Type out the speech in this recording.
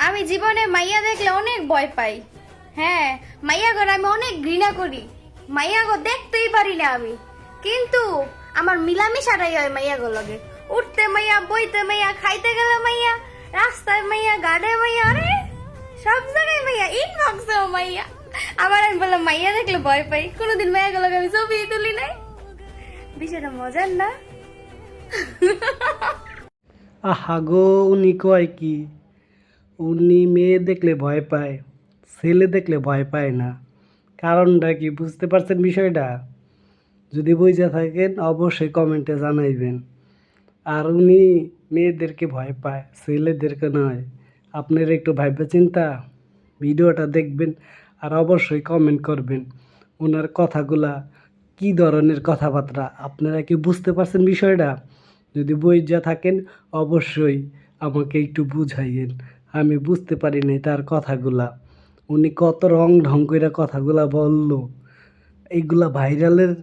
আমি জীবনে মাইয়া দেখলে অনেক ভয় পাই। হ্যাঁ, মাইয়া গো আমি অনেক ঘৃণা করি। মাইয়া গো দেখতেই পারি না আমি, কিন্তু আমার মিলামিশাটাই হয় মাইয়া গো লগে। উঠতে মাইয়া, বইতে মাইয়া, খাইতে গেলে মাইয়া, রাস্তায় মাইয়া, গাড়ে মাইয়া, আরে সব জায়গায় মাইয়া, ইনবক্সেও মাইয়া। আবার আমি বললাম মাইয়া দেখলে ভয় পাই, কোনোদিন মাইয়া গো লগে আমি ছবি তুলি নাই। বিষয়টা মজার না? আহা গো, উনি কয় কি? উনি মেয়ে দেখলে ভয় পায়, ছেলে দেখলে ভয় পায় না। কারণটা কি বুঝতে পারছেন বিষয়টা? যদি বুঝে থাকেন অবশ্যই কমেন্টে জানাইবেন। আর উনি মেয়েদেরকে ভয় পায়, ছেলেদেরকে নয়। আপনারা একটু ভাববে চিন্তা ভিডিওটা দেখবেন আর অবশ্যই কমেন্ট করবেন। ওনার কথাগুলা কি ধরনের কথাবার্তা আপনারা কি বুঝতে পারছেন বিষয়টা? যদি বুঝে থাকেন অবশ্যই আমাকে একটু বুঝাইয়েন, আমি বুঝতে পারি নাই তার কথাগুলা। উনি কত রং ঢং করে কথাগুলা বললো, এইগুলা ভাইরালের